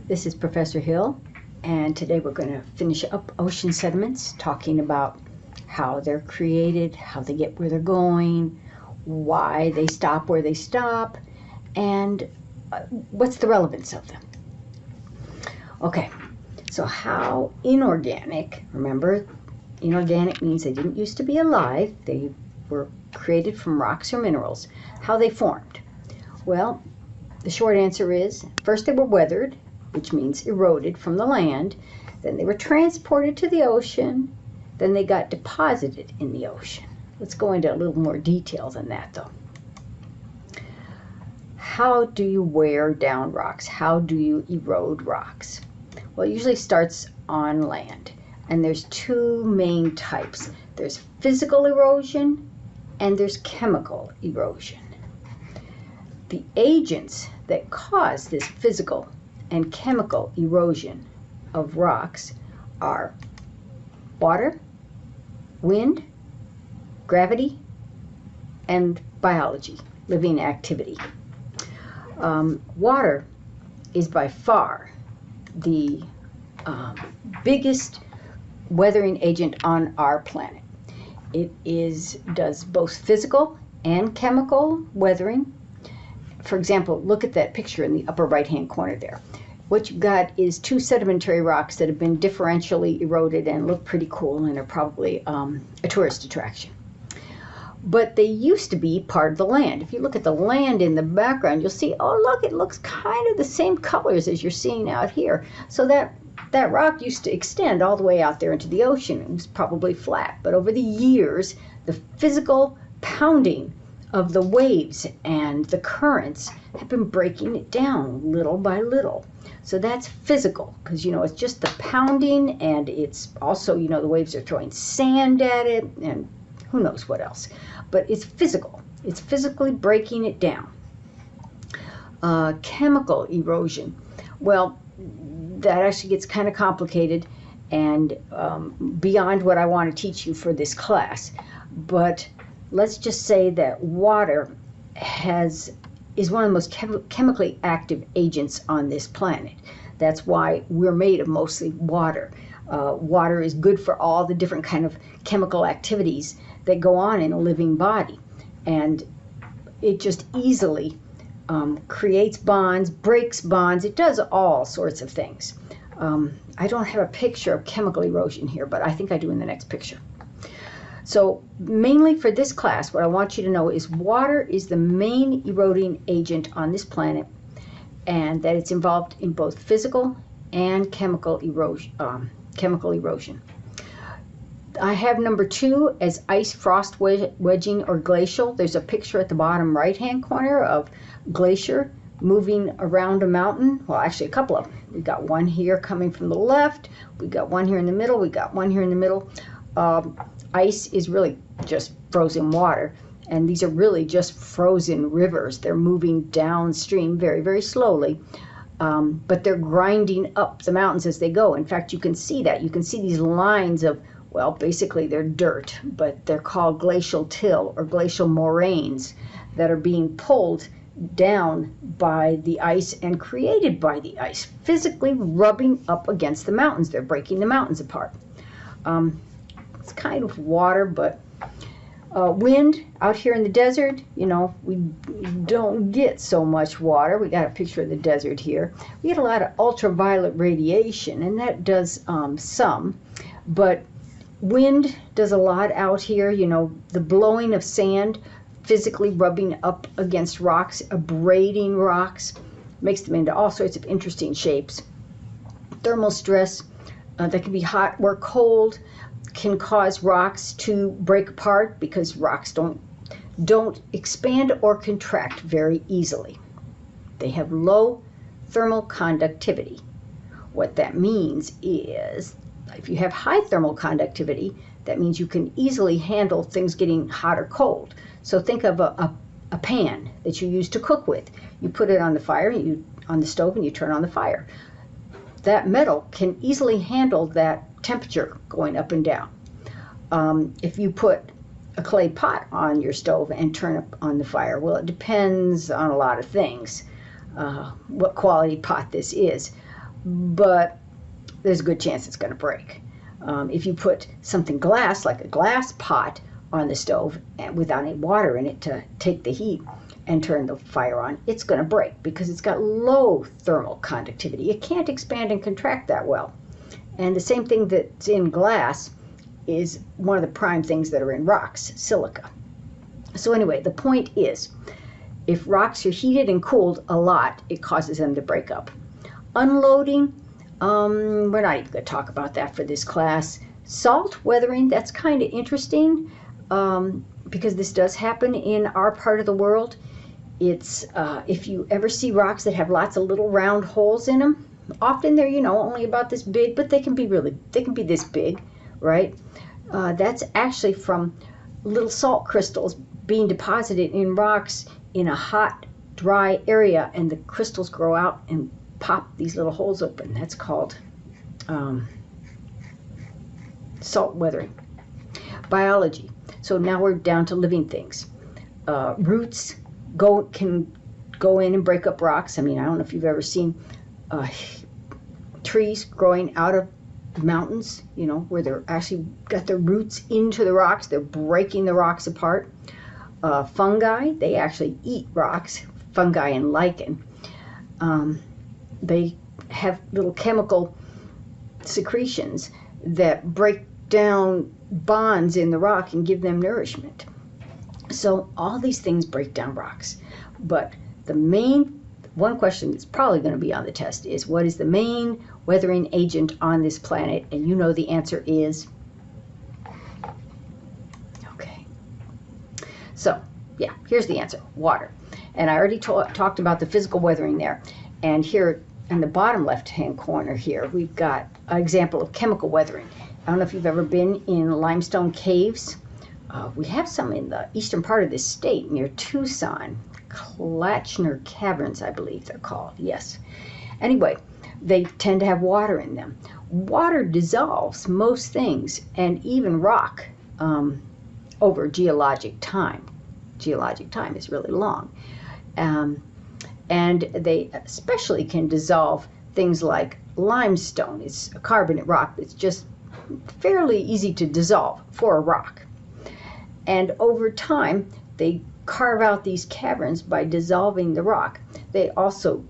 This is Professor Hill, and today we're going to finish up ocean sediments, talking about how they're created, how they get where they're going, why they stop where they stop, and what's the relevance of them. Okay, so how inorganic, remember, inorganic means they didn't used to be alive, they were created from rocks or minerals. How they formed? Well, the short answer is, first they were weathered, which means eroded from the land. Then they were transported to the ocean. Then they got deposited in the ocean. Let's go into a little more detail than that, though. How do you wear down rocks? How do you erode rocks? Well, it usually starts on land. And there's two main types. There's physical erosion and there's chemical erosion. The agents that cause this physical and chemical erosion of rocks are water, wind, gravity, and biology, living activity. Water is by far the biggest weathering agent on our planet. It does both physical and chemical weathering. For example, look at that picture in the upper right-hand corner there. What you've got is two sedimentary rocks that have been differentially eroded and look pretty cool and are probably a tourist attraction. But they used to be part of the land. If you look at the land in the background, you'll see, oh look, it looks kind of the same colors as you're seeing out here. So that rock used to extend all the way out there into the ocean. It was probably flat. But over the years, the physical pounding of the waves and the currents have been breaking it down little by little. So that's physical, because it's just the pounding, and it's also, the waves are throwing sand at it and who knows what else. But it's physical. It's physically breaking it down. Chemical erosion. Well, that actually gets kind of complicated and beyond what I want to teach you for this class. But let's just say that water is one of the most chemically active agents on this planet. That's why we're made of mostly water. Water is good for all the different kind of chemical activities that go on in a living body. And it just easily creates bonds, breaks bonds. It does all sorts of things. I don't have a picture of chemical erosion here, but I think I do in the next picture. So mainly for this class, what I want you to know is water is the main eroding agent on this planet, and that it's involved in both physical and chemical erosion. I have number 2 as ice, frost wedging, or glacial. There's a picture at the bottom right-hand corner of glacier moving around a mountain. Well, actually a couple of them. We got one here coming from the left. We got one here in the middle. We got one here in the middle. Ice is really just frozen water, and these are really just frozen rivers. They're moving downstream very, very slowly, but they're grinding up the mountains as they go. In fact, you can see that. You can see these lines of, well, basically they're dirt, but they're called glacial till or glacial moraines that are being pulled down by the ice and created by the ice, physically rubbing up against the mountains. They're breaking the mountains apart. It's kind of water, but wind out here in the desert, we don't get so much water. We got a picture of the desert here. We get a lot of ultraviolet radiation, and that does some, but wind does a lot out here. The blowing of sand, physically rubbing up against rocks, abrading rocks, makes them into all sorts of interesting shapes. Thermal stress, that can be hot or cold, can cause rocks to break apart because rocks don't expand or contract very easily. They have low thermal conductivity. What that means is, if you have high thermal conductivity, that means you can easily handle things getting hot or cold. So think of a pan that you use to cook with. You put it on the fire, on the stove, and you turn on the fire. That metal can easily handle that temperature going up and down. If you put a clay pot on your stove and turn it on the fire, well, it depends on a lot of things, what quality pot this is. but there's a good chance it's going to break. If you put something glass, like a glass pot, on the stove and without any water in it to take the heat and turn the fire on, it's going to break because it's got low thermal conductivity. It can't expand and contract that well. And the same thing that's in glass is one of the prime things that are in rocks, silica. So anyway, the point is, if rocks are heated and cooled a lot, it causes them to break up. Unloading, we're not even going to talk about that for this class. Salt weathering, that's kind of interesting because this does happen in our part of the world. It's if you ever see rocks that have lots of little round holes in them, often they're, you know, only about this big, but they can be this big, right? That's actually from little salt crystals being deposited in rocks in a hot, dry area, and the crystals grow out and pop these little holes open. That's called salt weathering. Biology. So now we're down to living things. Roots can go in and break up rocks. I mean, I don't know if you've ever seen trees growing out of mountains, you know, where they're actually got their roots into the rocks. They're breaking the rocks apart. Fungi, they actually eat rocks. Fungi and lichen. They have little chemical secretions that break down bonds in the rock and give them nourishment. So all these things break down rocks. But the main one question that's probably going to be on the test is, what is the main weathering agent on this planet? And you know the answer is, okay. So yeah, here's the answer, water. And I already talked about the physical weathering there. And here in the bottom left-hand corner here, we've got an example of chemical weathering. I don't know if you've ever been in limestone caves. We have some in the eastern part of this state near Tucson. Klatchner Caverns, I believe they're called. Yes. Anyway, they tend to have water in them. Water dissolves most things, and even rock, over geologic time. Geologic time is really long. And they especially can dissolve things like limestone. It's a carbonate rock that's just fairly easy to dissolve for a rock. And over time, they carve out these caverns by dissolving the rock. They also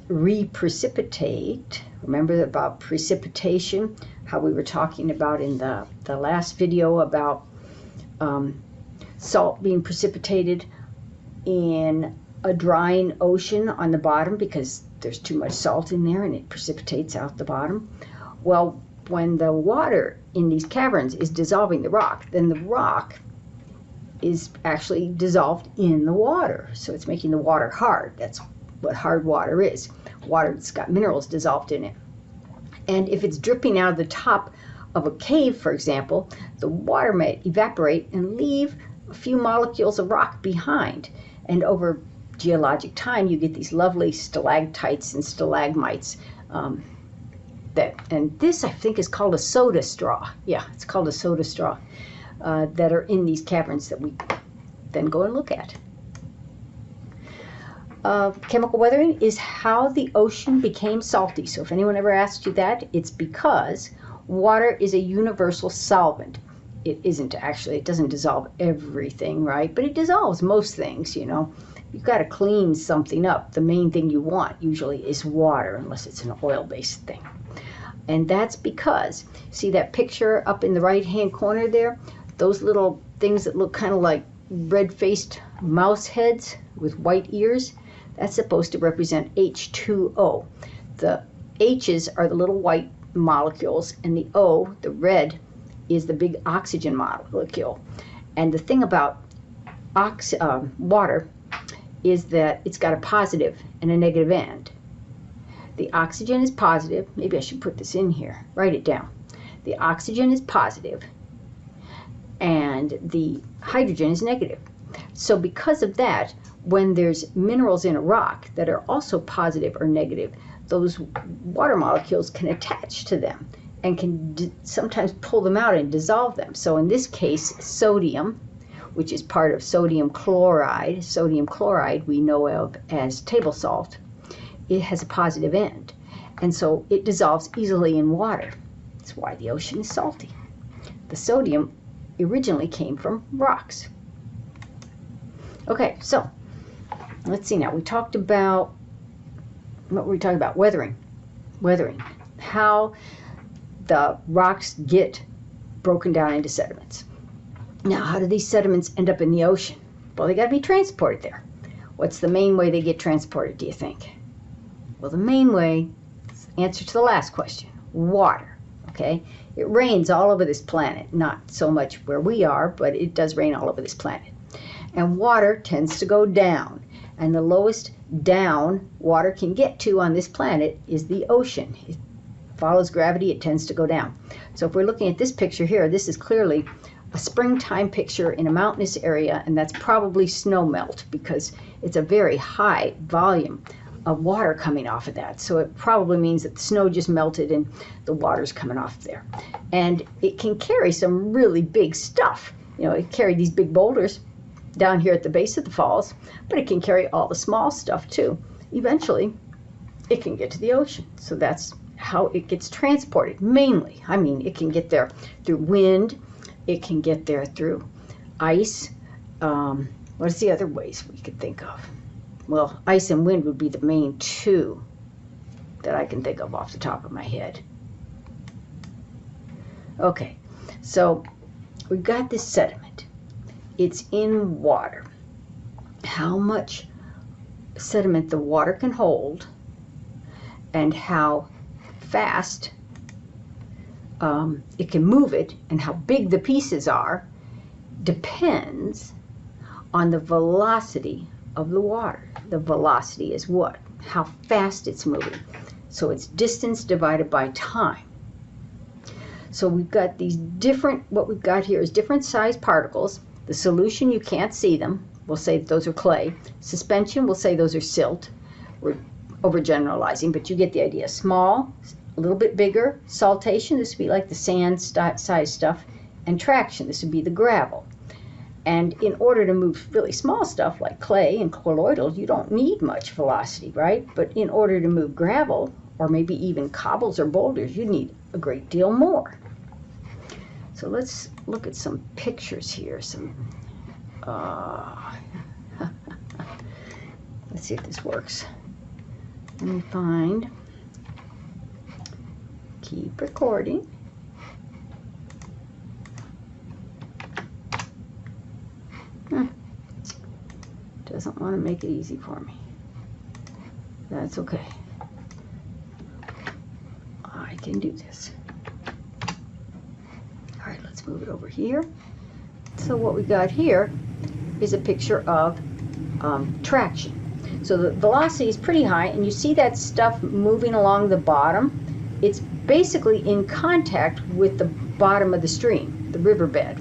reprecipitate. Remember about precipitation, how we were talking about in the last video about salt being precipitated in a drying ocean on the bottom because there's too much salt in there and it precipitates out the bottom. Well, when the water in these caverns is dissolving the rock, then the rock is actually dissolved in the water. So it's making the water hard. That's what hard water is. Water that's got minerals dissolved in it. And if it's dripping out of the top of a cave, for example, the water may evaporate and leave a few molecules of rock behind. And over geologic time, you get these lovely stalactites and stalagmites. And this, I think, is called a soda straw. Yeah, it's called a soda straw. That are in these caverns that we then go and look at. Chemical weathering is how the ocean became salty. So if anyone ever asked you that, it's because water is a universal solvent. It isn't actually, it doesn't dissolve everything, right? But it dissolves most things, you know. You've got to clean something up. The main thing you want usually is water, unless it's an oil-based thing. And that's because, see that picture up in the right-hand corner there? Those little things that look kind of like red-faced mouse heads with white ears, that's supposed to represent H2O. The H's are the little white molecules, and the O, the red, is the big oxygen molecule. And the thing about water is that it's got a positive and a negative end. The oxygen is positive. Maybe I should put this in here. Write it down. The oxygen is positive, and the hydrogen is negative. So because of that, when there's minerals in a rock that are also positive or negative, those water molecules can attach to them and can sometimes pull them out and dissolve them. So in this case, sodium, which is part of sodium chloride we know of as table salt, it has a positive end. and so it dissolves easily in water. That's why the ocean is salty. The sodium originally came from rocks. Okay, so let's see now. We talked about, what were we talking about? Weathering. Weathering. How the rocks get broken down into sediments. Now, how do these sediments end up in the ocean? Well, they got to be transported there. What's the main way they get transported, do you think? Well, the main way is the answer to the last question, water. Okay? It rains all over this planet. Not so much where we are, but it does rain all over this planet. And water tends to go down. And the lowest down water can get to on this planet is the ocean. It follows gravity, it tends to go down. So if we're looking at this picture here, this is clearly a springtime picture in a mountainous area, and that's probably snow melt because it's a very high volume of water coming off of that. So it probably means that the snow just melted and the water's coming off there. And it can carry some really big stuff. You know, it carried these big boulders down here at the base of the falls, but it can carry all the small stuff too. Eventually, it can get to the ocean. So that's how it gets transported, mainly. I mean, it can get there through wind, it can get there through ice. What's the other ways we could think of? Well, ice and wind would be the main two that I can think of off the top of my head. Okay, so we've got this sediment. It's in water. How much sediment the water can hold and how fast it can move it and how big the pieces are depends on the velocity of the water. The velocity is what? How fast it's moving. So it's distance divided by time. So we've got these different, what we've got here is different size particles. The solution, you can't see them. We'll say that those are clay. Suspension, we'll say those are silt. We're overgeneralizing, but you get the idea. Small, a little bit bigger. Saltation, this would be like the sand size stuff. And traction, this would be the gravel. And in order to move really small stuff like clay and colloidal, you don't need much velocity, right? But in order to move gravel, or maybe even cobbles or boulders, you need a great deal more. So let's look at some pictures here. Let's see if this works. Let me find. Keep recording. Doesn't want to make it easy for me. That's okay. I can do this. All right, let's move it over here. So what we got here is a picture of traction. So the velocity is pretty high, and you see that stuff moving along the bottom. It's basically in contact with the bottom of the stream, the riverbed.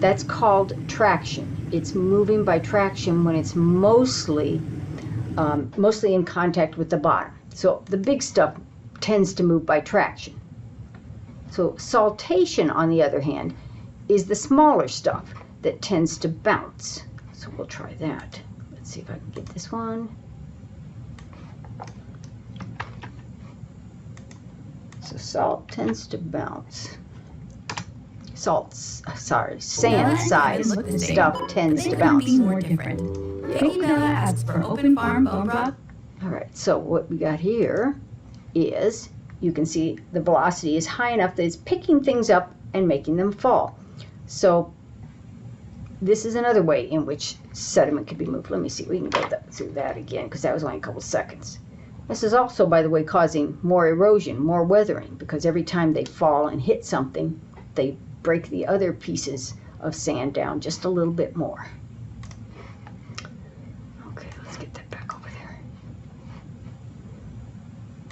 That's called traction. It's moving by traction when it's mostly in contact with the bottom. So the big stuff tends to move by traction. So saltation, on the other hand, is the smaller stuff that tends to bounce. So we'll try that. Let's see if I can get this one. So salt tends to bounce. Sand size stuff tends to bounce. Be more different. Kate asks for open farm bone broth. All right, so what we got here is, you can see the velocity is high enough that it's picking things up and making them fall. So this is another way in which sediment can be moved. Let me see, we can go through that again because that was only a couple seconds. This is also, by the way, causing more erosion, more weathering, because every time they fall and hit something, they break the other pieces of sand down just a little bit more. Okay, let's get that back over there.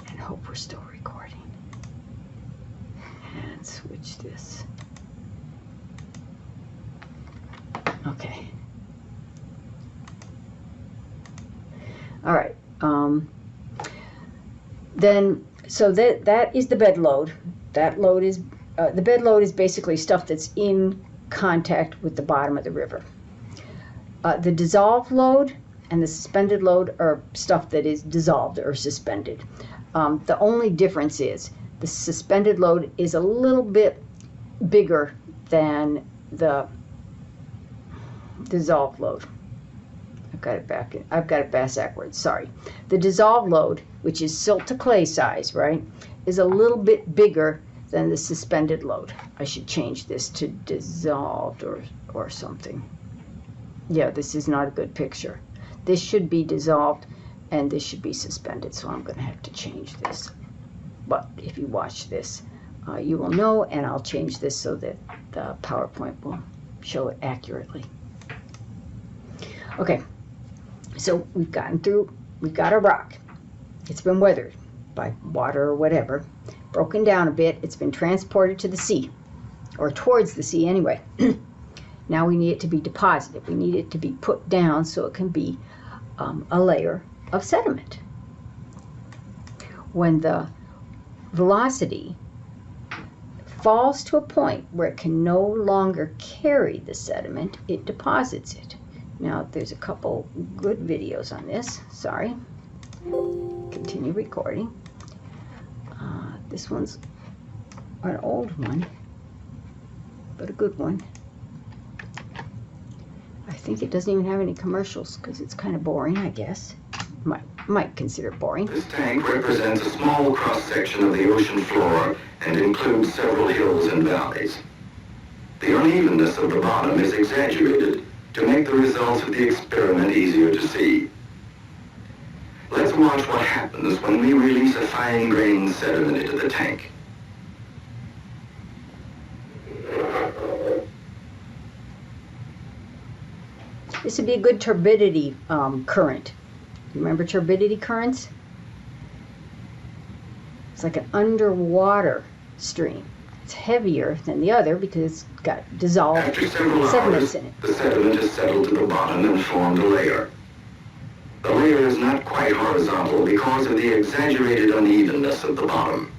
And hope we're still recording. And switch this. Okay. All right. So that is the bed load. That load is the bed load is basically stuff that's in contact with the bottom of the river. The dissolved load and the suspended load are stuff that is dissolved or suspended. The only difference is the suspended load is a little bit bigger than the dissolved load. I've got it backwards, sorry. The dissolved load, which is silt to clay size, right, is a little bit bigger than the suspended load. I should change this to dissolved or something. Yeah, this is not a good picture. This should be dissolved and this should be suspended, so I'm going to have to change this. But if you watch this, you will know, and I'll change this so that the PowerPoint will show it accurately. Okay, so we've got a rock. It's been weathered by water or whatever, broken down a bit. It's been transported to the sea, or towards the sea anyway. Now we need it to be deposited. We need it to be put down so it can be a layer of sediment. When the velocity falls to a point where it can no longer carry the sediment, it deposits it. Now, there's a couple good videos on this. Sorry. Continue recording. This one's an old one, but a good one. I think it doesn't even have any commercials because it's kind of boring, I guess. Might consider it boring. This tank represents a small cross-section of the ocean floor and includes several hills and valleys. The unevenness of the bottom is exaggerated to make the results of the experiment easier to see. Let's watch what happens when we release a fine-grained sediment into the tank. This would be a good turbidity current. You remember turbidity currents? It's like an underwater stream. It's heavier than the other because it's got dissolved sediments in it. The sediment is settled to the bottom and formed a layer. The layer is not quite horizontal because of the exaggerated unevenness of the bottom.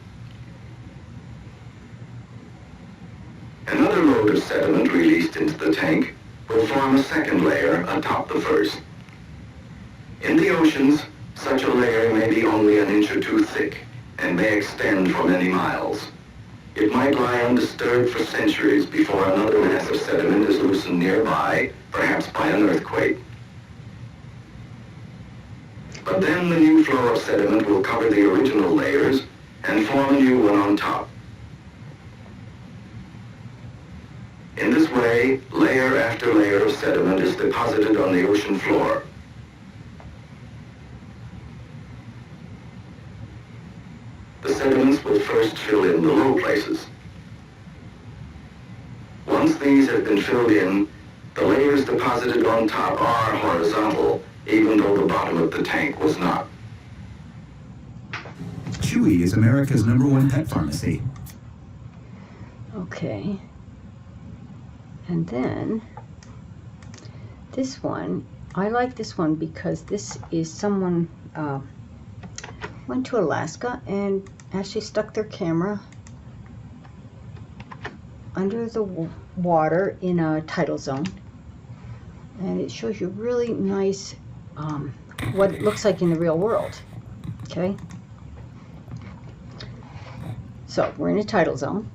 Another load of sediment released into the tank will form a second layer atop the first. In the oceans, such a layer may be only an inch or two thick and may extend for many miles. It might lie undisturbed for centuries before another mass of sediment is loosened nearby, perhaps by an earthquake. But then the new flow of sediment will cover the original layers and form a new one on top. In this way, layer after layer of sediment is deposited on the ocean floor. The sediments will first fill in the low places. Once these have been filled in, the layers deposited on top are horizontal, even though the bottom of the tank was not. Chewy is America's #1 pet pharmacy. Okay. And then this one, I like this one because this is someone went to Alaska and actually stuck their camera under the water in a tidal zone, and it shows you really nice what it looks like in the real world. Okay, so we're in a tidal zone.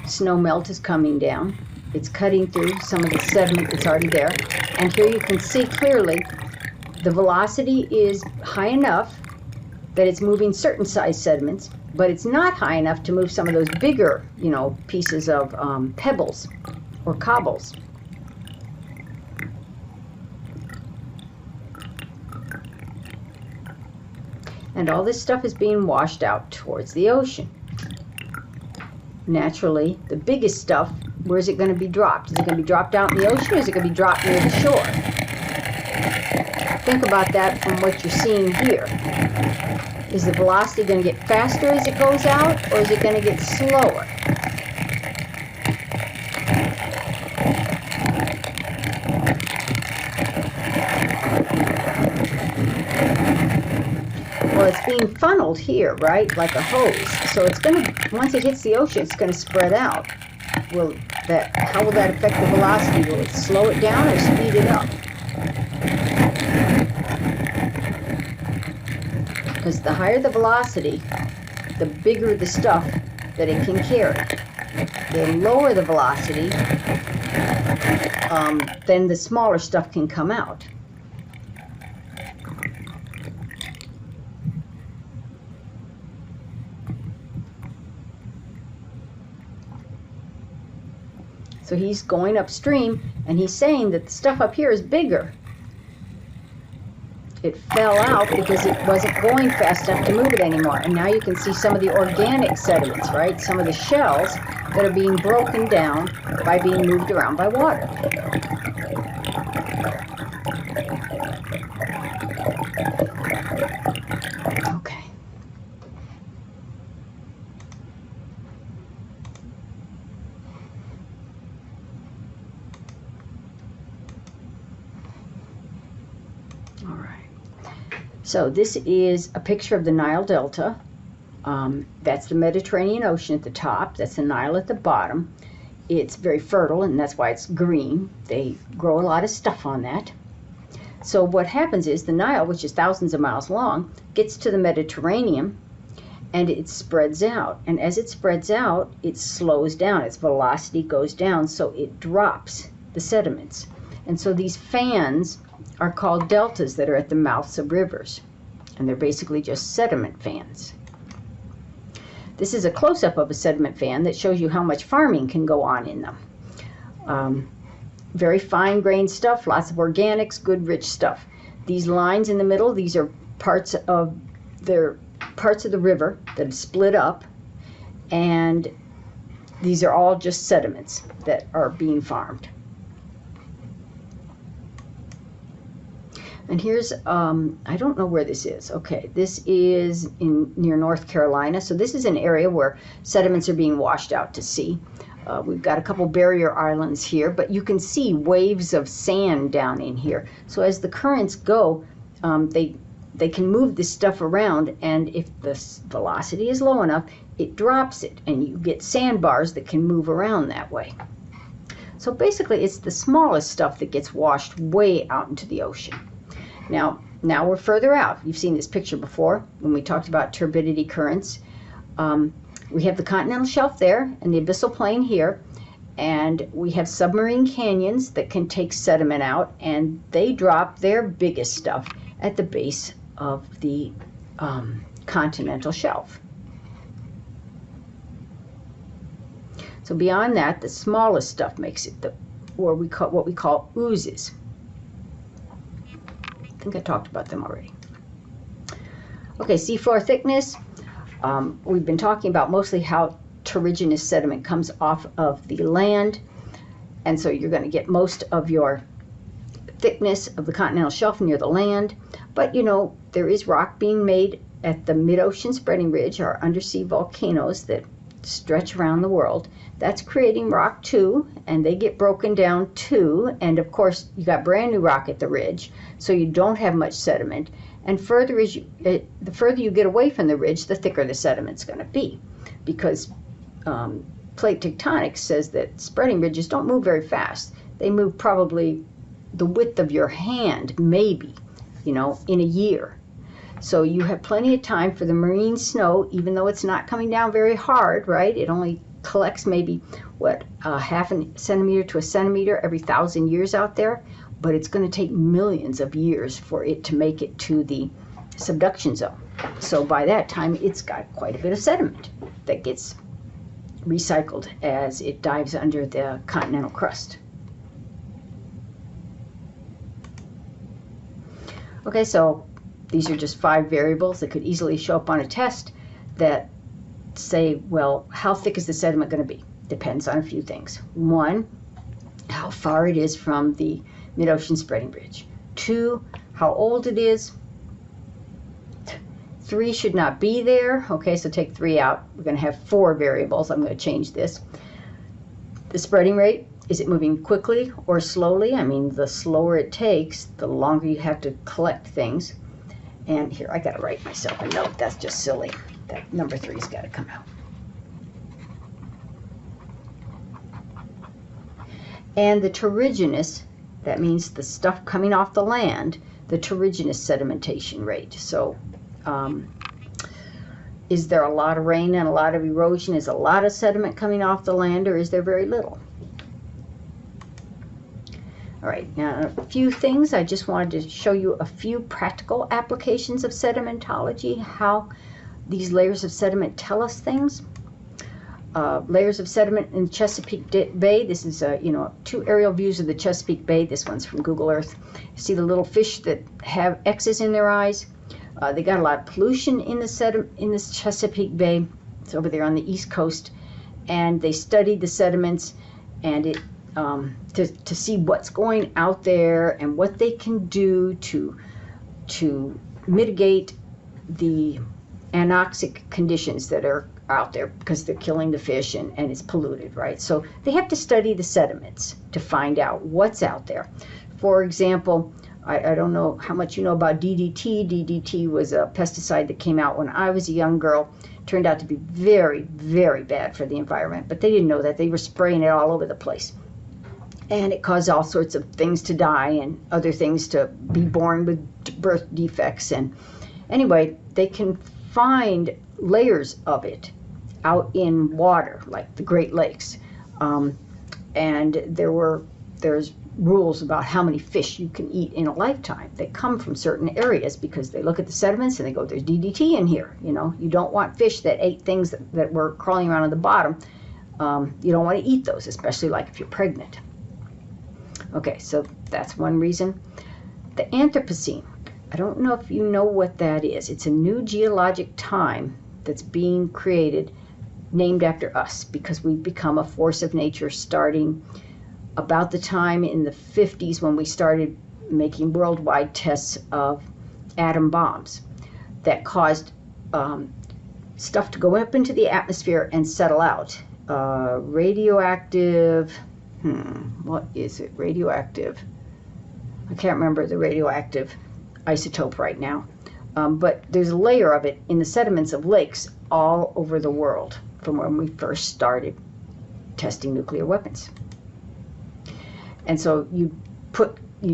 Snow melt is coming down. It's cutting through some of the sediment that's already there, and here you can see clearly the velocity is high enough that it's moving certain size sediments, but it's not high enough to move some of those bigger, pieces of pebbles or cobbles. And all this stuff is being washed out towards the ocean. Naturally, the biggest stuff, where is it going to be dropped? Is it going to be dropped out in the ocean, or is it going to be dropped near the shore? Think about that from what you're seeing here. Is the velocity going to get faster as it goes out, or is it going to get slower? Well, it's being funneled here, right, like a hose. So it's going to, once it hits the ocean, it's going to spread out. We'll how will that affect the velocity? Will it slow it down or speed it up? Because the higher the velocity, the bigger the stuff that it can carry. The lower the velocity, then the smaller stuff can come out. So he's going upstream, and he's saying that the stuff up here is bigger. It fell out because it wasn't going fast enough to move it anymore. And now you can see some of the organic sediments, right? Some of the shells that are being broken down by being moved around by water. Okay. All right. So this is a picture of the Nile Delta. That's the Mediterranean Ocean at the top. That's the Nile at the bottom. It's very fertile, and that's why it's green. They grow a lot of stuff on that. So what happens is the Nile, which is thousands of miles long, gets to the Mediterranean, and it spreads out. And as it spreads out, it slows down. Its velocity goes down, so it drops the sediments. And so these fans are called deltas that are at the mouths of rivers, and they're basically just sediment fans. This is a close-up of a sediment fan that shows you how much farming can go on in them. Very fine-grained stuff, lots of organics, good rich stuff. These lines in the middle, these are parts of the river that have split up, and these are all just sediments that are being farmed. And here's, I don't know where this is. Okay, this is near North Carolina. So this is an area where sediments are being washed out to sea. We've got a couple barrier islands here, but you can see waves of sand down in here. So as the currents go, they can move this stuff around, and if the velocity is low enough, it drops it, and you get sandbars that can move around that way. So basically, it's the smallest stuff that gets washed way out into the ocean. Now we're further out. You've seen this picture before when we talked about turbidity currents. We have the continental shelf there and the abyssal plain here, and we have submarine canyons that can take sediment out, and they drop their biggest stuff at the base of the continental shelf. So beyond that, the smallest stuff makes it what we call oozes. I think I talked about them already. Okay, seafloor thickness. We've been talking about mostly how terrigenous sediment comes off of the land, and so you're going to get most of your thickness of the continental shelf near the land. But you know, there is rock being made at the mid-ocean spreading ridge, or undersea volcanoes that stretch around the world. That's creating rock too, and they get broken down too. And of course, you got brand new rock at the ridge, so you don't have much sediment. And the further you get away from the ridge, the thicker the sediment's going to be, because plate tectonics says that spreading ridges don't move very fast. They move probably the width of your hand, maybe, in a year. So you have plenty of time for the marine snow, even though it's not coming down very hard, right? It only collects maybe, half a centimeter to a centimeter every 1,000 years out there, but it's going to take millions of years for it to make it to the subduction zone. So by that time, it's got quite a bit of sediment that gets recycled as it dives under the continental crust. Okay, so these are just 5 variables that could easily show up on a test that say, well, how thick is the sediment going to be? Depends on a few things. 1, how far it is from the mid-ocean spreading ridge. 2, how old it is. 3 should not be there. Okay, so take 3 out. We're going to have 4 variables. I'm going to change this. The spreading rate, is it moving quickly or slowly? I mean, the slower it takes, the longer you have to collect things. And here, I got to write myself a note. That's just silly. That number 3's got to come out. and the terrigenous, that means the stuff coming off the land, the terrigenous sedimentation rate. So is there a lot of rain and a lot of erosion? Is a lot of sediment coming off the land, or is there very little? All right, now a few things. I just wanted to show you a few practical applications of sedimentology, how these layers of sediment tell us things. Layers of sediment in Chesapeake Bay. This is, two aerial views of the Chesapeake Bay. This one's from Google Earth. You see the little fish that have X's in their eyes. They got a lot of pollution in this Chesapeake Bay. It's over there on the East Coast, and they studied the sediments and it to see what's going out there and what they can do to mitigate the anoxic conditions that are out there, because they're killing the fish and it's polluted, right? So they have to study the sediments to find out what's out there. For example, I don't know how much you know about DDT. DDT was a pesticide that came out when I was a young girl. Turned out to be very, very bad for the environment, but they didn't know that. They were spraying it all over the place. And it caused all sorts of things to die and other things to be born with birth defects. And anyway, they can find layers of it out in water, like the Great Lakes. And there's rules about how many fish you can eat in a lifetime. They come from certain areas because they look at the sediments and they go, there's DDT in here. You don't want fish that ate things that were crawling around on the bottom. You don't want to eat those, especially like if you're pregnant. Okay, so that's one reason. The Anthropocene. I don't know if you know what that is. It's a new geologic time that's being created, named after us, because we've become a force of nature starting about the time in the 50s when we started making worldwide tests of atom bombs that caused stuff to go up into the atmosphere and settle out. Radioactive, what is it? Radioactive. I can't remember the radioactive isotope right now. But there's a layer of it in the sediments of lakes all over the world from when we first started testing nuclear weapons. And so you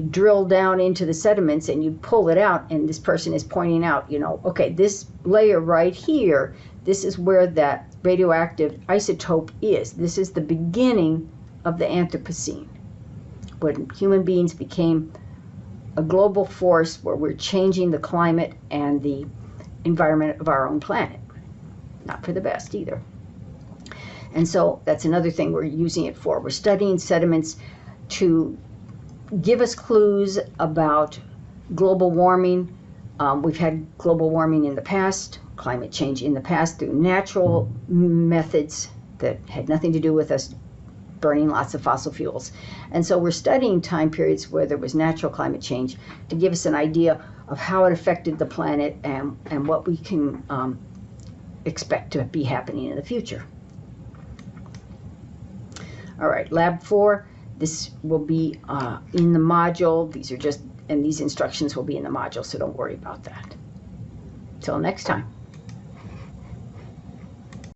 drill down into the sediments and you pull it out, and this person is pointing out, okay, this layer right here, this is where that radioactive isotope is. This is the beginning of the Anthropocene, when human beings became a global force where we're changing the climate and the environment of our own planet. Not for the best either. And so that's another thing we're using it for. We're studying sediments to give us clues about global warming. We've had global warming in the past, climate change in the past through natural methods that had nothing to do with us burning lots of fossil fuels. And so we're studying time periods where there was natural climate change to give us an idea of how it affected the planet and what we can expect to be happening in the future. All right, Lab 4, this will be in the module. These instructions will be in the module, so don't worry about that. Till next time.